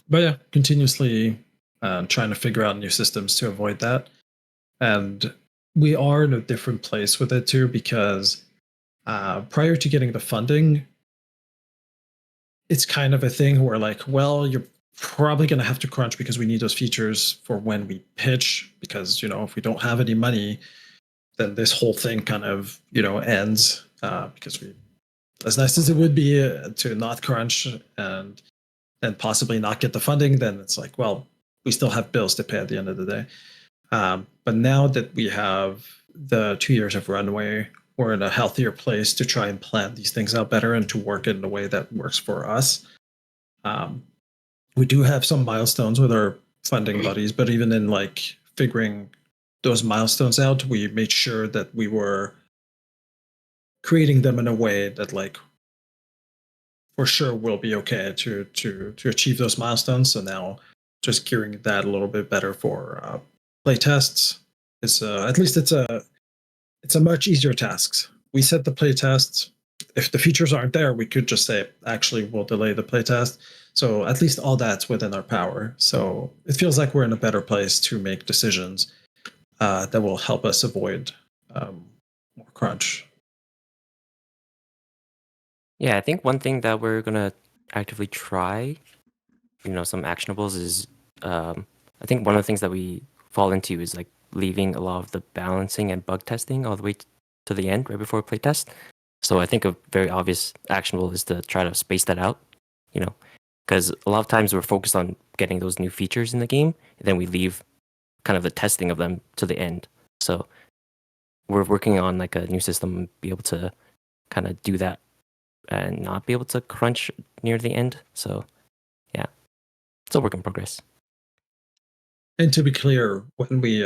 but yeah, continuously trying to figure out new systems to avoid that. And we are in a different place with it too, because prior to getting the funding, it's kind of a thing where like, well, you're probably going to have to crunch because we need those features for when we pitch, because if we don't have any money, then this whole thing kind of ends, because we, as nice as it would be to not crunch and possibly not get the funding, then it's like, well, we still have bills to pay at the end of the day. But now that we have the 2 years of runway, we're in a healthier place to try and plan these things out better and to work in a way that works for us. We do have some milestones with our funding buddies, but even in like figuring those milestones out, we made sure that we were creating them in a way that like for sure will be okay to achieve those milestones. So now just gearing that a little bit better for play tests is at least it's a much easier task. We set the play tests. If the features aren't there, we could just say, actually, we'll delay the playtest. So at least all that's within our power. So it feels like we're in a better place to make decisions that will help us avoid more crunch. Yeah, I think one thing that we're gonna actively try, some actionables is, I think one of the things that we fall into is like leaving a lot of the balancing and bug testing all the way to the end, right before playtest. So I think a very obvious actionable is to try to space that out, because a lot of times we're focused on getting those new features in the game, and then we leave kind of the testing of them to the end. So we're working on like a new system and be able to kind of do that and not be able to crunch near the end. So yeah, it's a work in progress. And to be clear, when we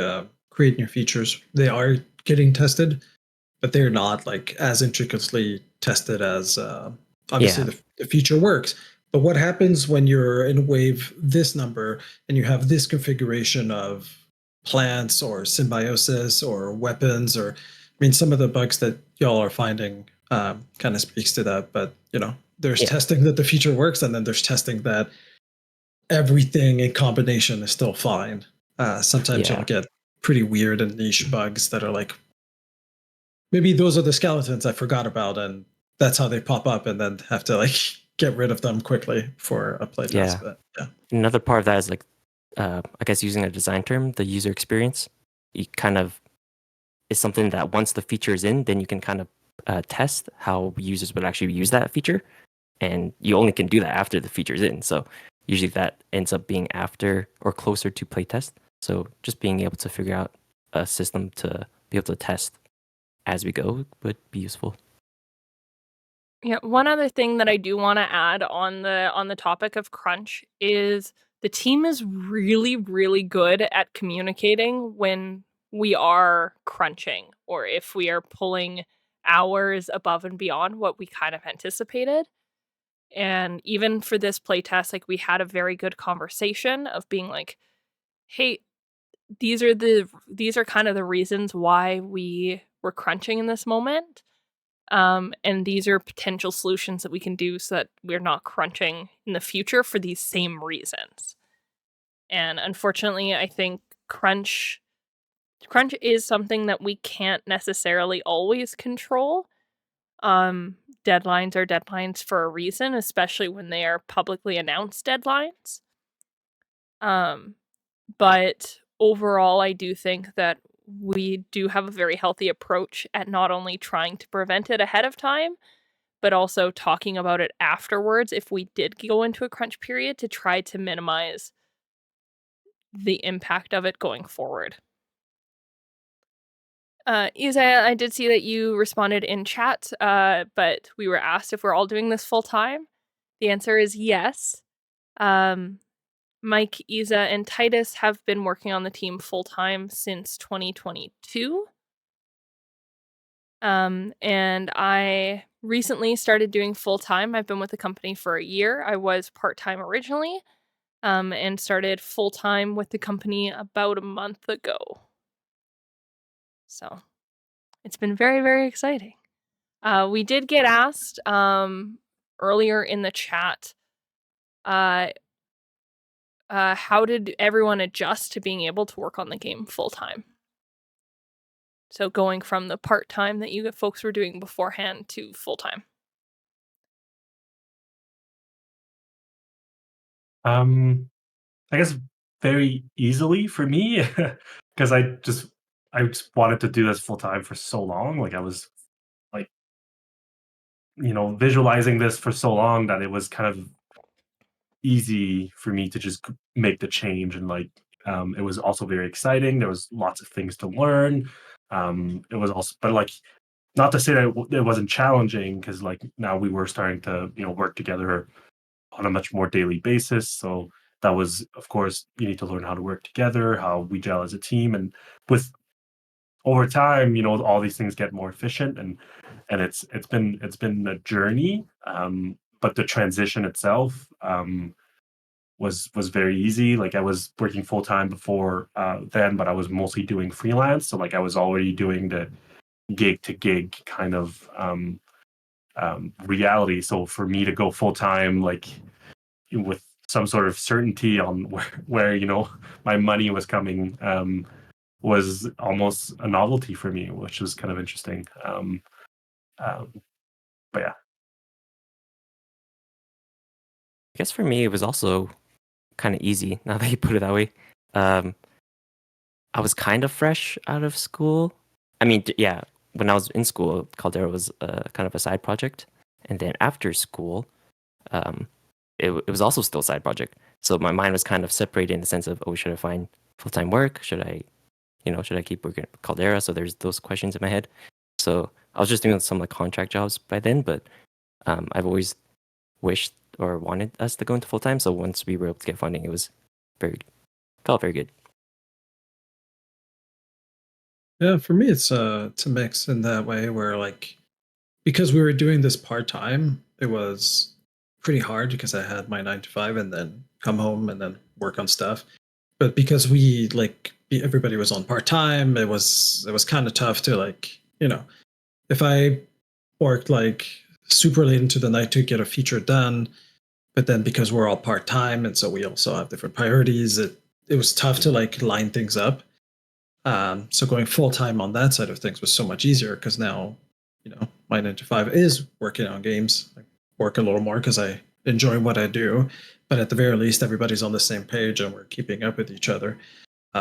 create new features, they are getting tested, but they're not like as intricately tested as obviously Yeah. the feature works. But what happens when you're in wave this number and you have this configuration of plants or symbiosis or weapons, or I mean, some of the bugs that y'all are finding kind of speaks to that. But there's Yeah. testing that the feature works, and then there's testing that everything in combination is still fine. Sometimes Yeah. you'll get pretty weird and niche bugs that are like, maybe those are the skeletons I forgot about, and that's how they pop up, and then have to like get rid of them quickly for a playtest. Yeah. But yeah, Another part of that is like, I guess using a design term, the user experience. You kind of is something that once the feature is in, then you can kind of test how users would actually use that feature, and you only can do that after the feature's in. So usually that ends up being after or closer to playtest. So just being able to figure out a system to be able to test as we go would be useful. Yeah, one other thing that I do want to add on the topic of crunch is the team is really, really good at communicating when we are crunching or if we are pulling hours above and beyond what we kind of anticipated. And even for this playtest, like we had a very good conversation of being like, "Hey, these are kind of the reasons why we were crunching in this moment." And these are potential solutions that we can do so that we're not crunching in the future for these same reasons. And unfortunately, I think crunch is something that we can't necessarily always control. Deadlines are deadlines for a reason, especially when they are publicly announced deadlines. But overall, I do think that we do have a very healthy approach at not only trying to prevent it ahead of time, but also talking about it afterwards if we did go into a crunch period to try to minimize the impact of it going forward. Isa, I did see that you responded in chat, but we were asked if we're all doing this full time. The answer is yes. Mike, Isa, and Titus have been working on the team full time since 2022. And I recently started doing full time. I've been with the company for a year. I was part time originally, and started full time with the company about a month ago. So it's been very, very exciting. We did get asked earlier in the chat, how did everyone adjust to being able to work on the game full time? So going from the part time that you folks were doing beforehand to full time. I guess very easily for me because I just wanted to do this full time for so long. Like I was like, visualizing this for so long that it was kind of easy for me to just make the change. And it was also very exciting. There was lots of things to learn. It was also, but like, not to say that it wasn't challenging, because like now we were starting to work together on a much more daily basis. So that was, of course, you need to learn how to work together, how we gel as a team, and with over time, all these things get more efficient, and it's been a journey. But the transition itself was very easy. Like I was working full time before then, but I was mostly doing freelance. So like I was already doing the gig to gig kind of reality. So for me to go full time, like with some sort of certainty on where my money was coming, was almost a novelty for me, which was kind of interesting. Um, but yeah. I guess for me, it was also kind of easy now that you put it that way. Um, I was kind of fresh out of school. I mean, yeah, when I was in school, Caldera was kind of a side project. And then after school, um, it was also still a side project. So my mind was kind of separated in the sense of, oh, should I find full-time work? Should I keep working at Caldera? So there's those questions in my head. So I was just doing some like contract jobs by then, but I've always wished or wanted us to go into full-time. So once we were able to get funding, felt very good. Yeah, for me, it's a mix in that way where like because we were doing this part time, it was pretty hard because I had my 9 to 5 and then come home and then work on stuff. But because everybody was on part time, it was kind of tough to if I worked like super late into the night to get a feature done, but then because we're all part time and so we also have different priorities, it was tough to like line things up. So going full time on that side of things was so much easier because now, my 9 to 5 is working on games. I work a little more because I enjoy what I do, but at the very least, everybody's on the same page and we're keeping up with each other.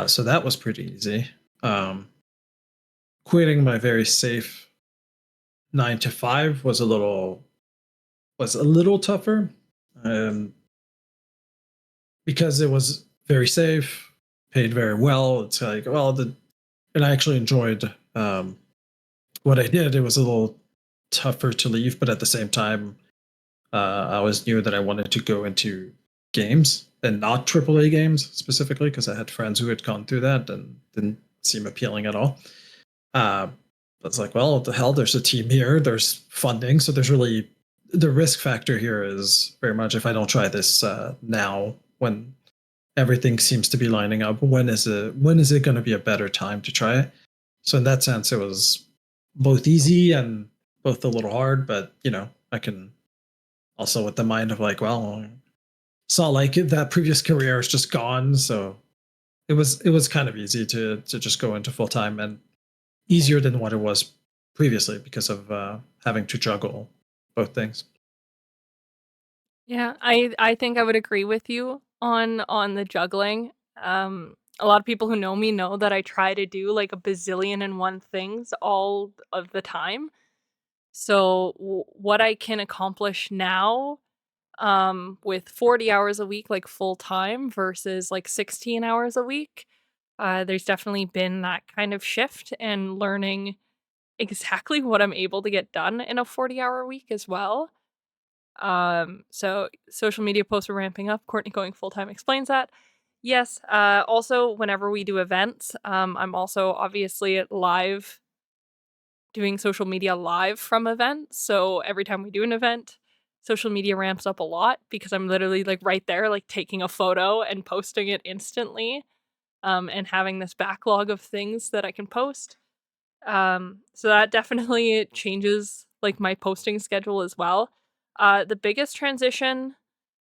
So that was pretty easy. Quitting my very safe 9 to 5 was a little tougher, um, because it was very safe, paid very well. It's like and I actually enjoyed what I did. It was a little tougher to leave, but at the same time, I always knew that I wanted to go into games and not AAA games specifically because I had friends who had gone through that and didn't seem appealing at all. I was like, well, what the hell? There's a team here. There's funding, so there's really the risk factor here is very much if I don't try this now when everything seems to be lining up. When is it going to be a better time to try it? So in that sense, it was both easy and both a little hard, but I can also with the mind of like, well, it's not like that previous career is just gone. So it was kind of easy to just go into full time and easier than what it was previously because of having to juggle both things. Yeah, I think I would agree with you on the juggling. A lot of people who know me know that I try to do like a bazillion and one things all of the time. So what I can accomplish now with 40 hours a week, like full time versus like 16 hours a week, there's definitely been that kind of shift and learning exactly what I'm able to get done in a 40-hour week as well. So social media posts are ramping up. Courtney going full time explains that. Yes. Also, whenever we do events, I'm also obviously live doing social media live from events. So every time we do an event, social media ramps up a lot because I'm literally like right there, like taking a photo and posting it instantly, and having this backlog of things that I can post. So that definitely changes like my posting schedule as well. The biggest transition,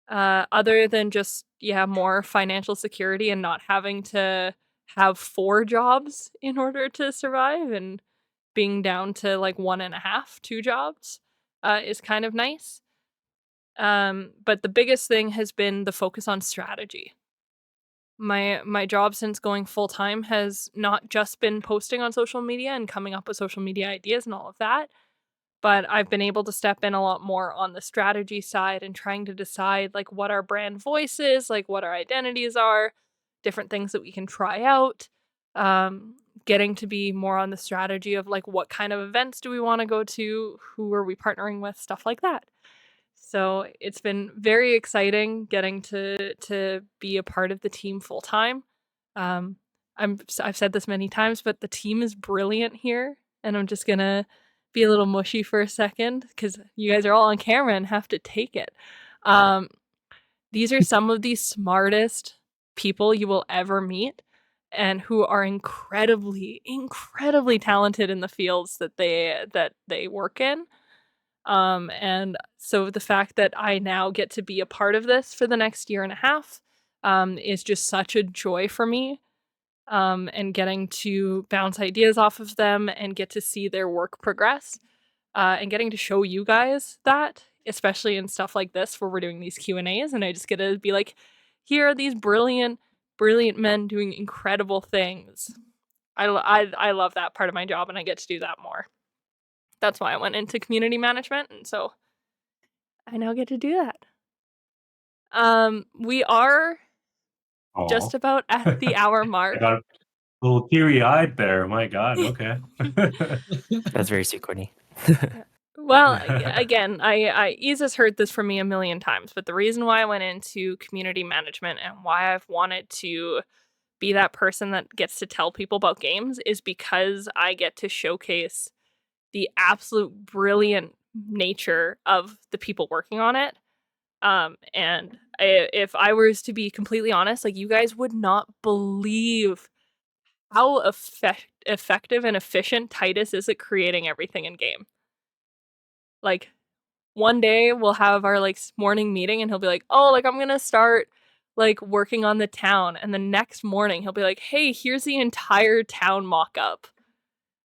other than just more financial security and not having to have 4 jobs in order to survive and being down to like 1.5, 2 jobs, is kind of nice. But the biggest thing has been the focus on strategy. My job since going full time has not just been posting on social media and coming up with social media ideas and all of that, but I've been able to step in a lot more on the strategy side and trying to decide like what our brand voice is, like what our identities are, different things that we can try out. Getting to be more on the strategy of like what kind of events do we want to go to, who are we partnering with, stuff like that. So it's been very exciting getting to be a part of the team full time. Um, I've said this many times, but the team is brilliant here, and I'm just gonna be a little mushy for a second because you guys are all on camera and have to take it. Um, these are some of the smartest people you will ever meet, and who are incredibly, incredibly talented in the fields that they work in. And so the fact that I now get to be a part of this for the next year and a half, is just such a joy for me. And getting to bounce ideas off of them and get to see their work progress, and getting to show you guys that, especially in stuff like this where we're doing these Q&As and I just get to be like, here are these brilliant, brilliant men doing incredible things. I love that part of my job and I get to do that more. That's why I went into community management, and so I now get to do that. We are just Oh, about at the hour I mark. got a little teary-eyed there. My God. Okay. That's very sweet, Courtney. Well, again, Isa's heard this from me a million times, but the reason why I went into community management and why I've wanted to be that person that gets to tell people about games is because I get to showcase the absolute brilliant nature of the people working on it. And if I was to be completely honest, like you guys would not believe how effective and efficient Titus is at creating everything in game. Like one day we'll have our like morning meeting and he'll be like, "Oh, like I'm going to start like working on the town." And the next morning he'll be like, "Hey, here's the entire town mock-up."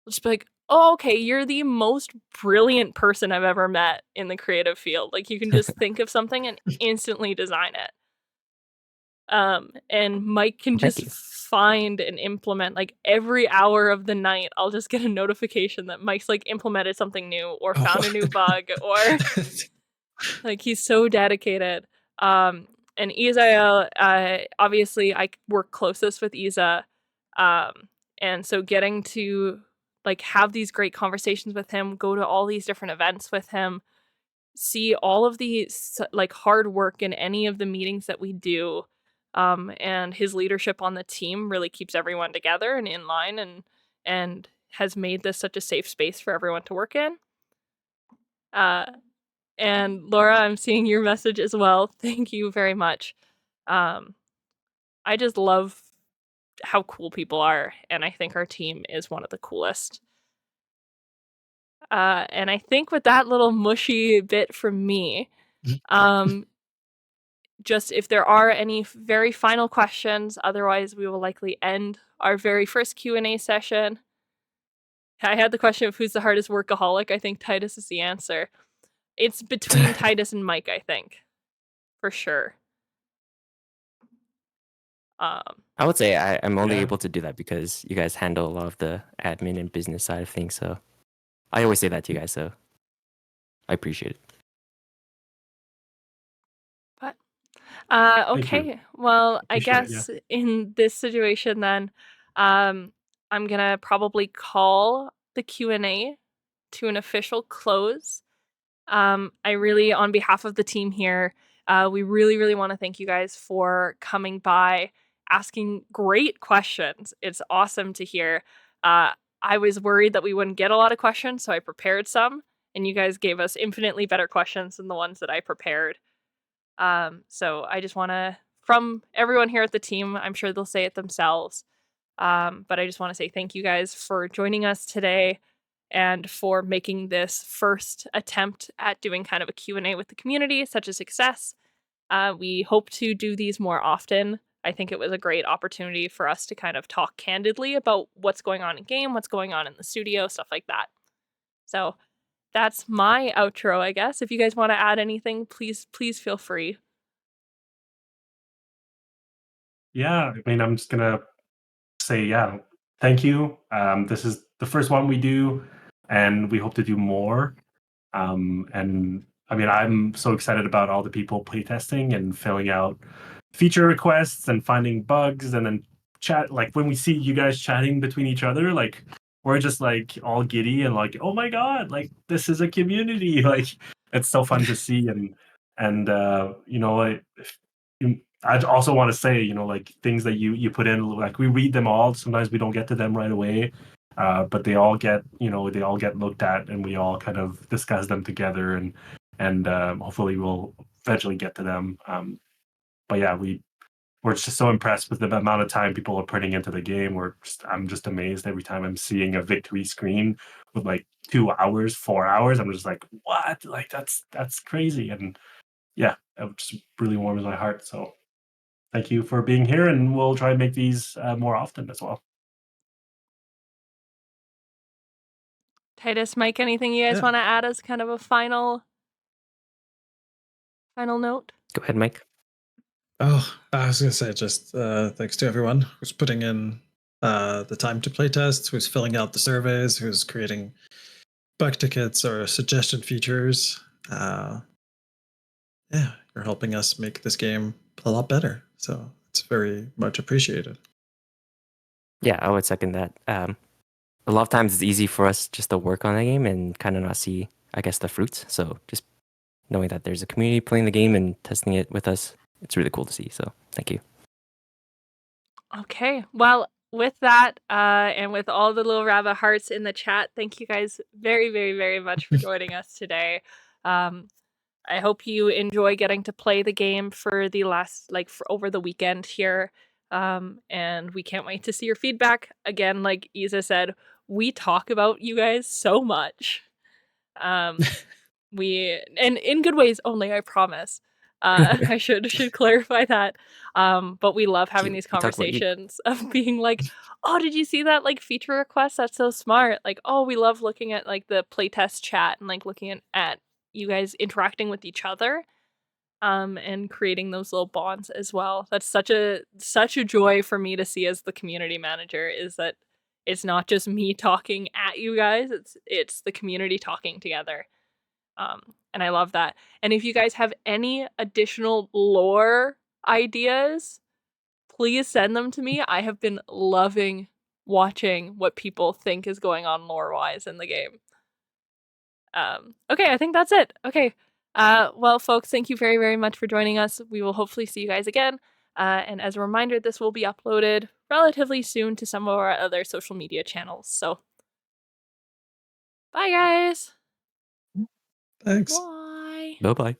I'll just be like, "Oh, okay, you're the most brilliant person I've ever met in the creative field. Like you can just think of something and instantly design it." And Mike can Thank just you. find and implement like every hour of the night. I'll just get a notification that Mike's like implemented something new or found a new bug or like he's so dedicated. And Isael, obviously I work closest with Isa. And so getting to like have these great conversations with him, go to all these different events with him, see all of the like hard work in any of the meetings that we do, and his leadership on the team really keeps everyone together and in line, and has made this such a safe space for everyone to work in. And Laura, I'm seeing your message as well. Thank you very much. I just love how cool people are, and I think our team is one of the coolest. And I think with that little mushy bit from me, just if there are any very final questions, otherwise we will likely end our very first Q&A session. I had the question of who's the hardest workaholic. I think Titus is the answer. It's between Titus and Mike, I think, for sure. I would say I'm only Yeah. able to do that because you guys handle a lot of the admin and business side of things. So I always say that to you guys. So I appreciate it. But Thank you. okay. Well, I Appreciate it, guess in this situation then, I'm gonna probably call the Q&A to an official close. I really, on behalf of the team here, we really, really want to thank you guys for coming by, asking great questions. It's awesome to hear. I was worried that we wouldn't get a lot of questions, so I prepared some, and you guys gave us infinitely better questions than the ones that I prepared. So I just want to, from everyone here at the team, I'm sure they'll say it themselves. But I just want to say thank you guys for joining us today and for making this first attempt at doing kind of a Q&A with the community such a success. We hope to do these more often. I think it was a great opportunity for us to kind of talk candidly about what's going on in game, what's going on in the studio, stuff like that. So that's my outro, I guess. If you guys want to add anything, please feel free. Yeah, I mean, I'm just gonna say, thank you. This is the first one we do, and we hope to do more. And I mean, I'm so excited about all the people playtesting and filling out feature requests and finding bugs, and then chat. Like when we see you guys chatting between each other, like we're just like all giddy and like, oh my god, like this is a community. Like it's so fun to see, and you know, I also want to say, you know, like things that you put in, like we read them all. Sometimes we don't get to them right away, but they all get, you know, they all get looked at, and we all kind of discuss them together, and hopefully we'll eventually get to them. But yeah, we're just so impressed with the amount of time people are putting into the game. I'm just amazed every time I'm seeing a victory screen with like 2 hours, 4 hours. I'm just like, what? Like that's crazy. And yeah, it just really warms my heart. So thank you for being here, and we'll try and make these more often as well. Titus, Mike, anything you guys Yeah. want to add as kind of a final note? Go ahead, Mike. Oh, I was going to say just thanks to everyone who's putting in the time to playtest, who's filling out the surveys, who's creating bug tickets or suggestion features. Yeah, you're helping us make this game a lot better. So it's very much appreciated. Yeah, I would second that. A lot of times it's easy for us just to work on a game and kind of not see, I guess, the fruits. So just knowing that there's a community playing the game and testing it with us, it's really cool to see. So thank you. Okay, well, with that, and with all the little rabbit hearts in the chat, thank you guys very, very, very much for joining us today. I hope you enjoy getting to play the game for the last, like, for over the weekend here. And we can't wait to see your feedback. Again, like Isa said, we talk about you guys so much. And in good ways only, I promise. I should clarify that. But we love having these We talk about you. conversations of being like, oh, did you see that like feature request? That's so smart. Like, oh, we love looking at like the playtest chat and like looking at you guys interacting with each other. And creating those little bonds as well. That's such a joy for me to see as the community manager, is that it's not just me talking at you guys, it's the community talking together. And I love that. And if you guys have any additional lore ideas, please send them to me. I have been loving watching what people think is going on lore-wise in the game. Okay, I think that's it. Okay. Well, folks, thank you very, very much for joining us. We will hopefully see you guys again. And as a reminder, this will be uploaded relatively soon to some of our other social media channels. So, bye, guys. Thanks. Bye. Bye-bye.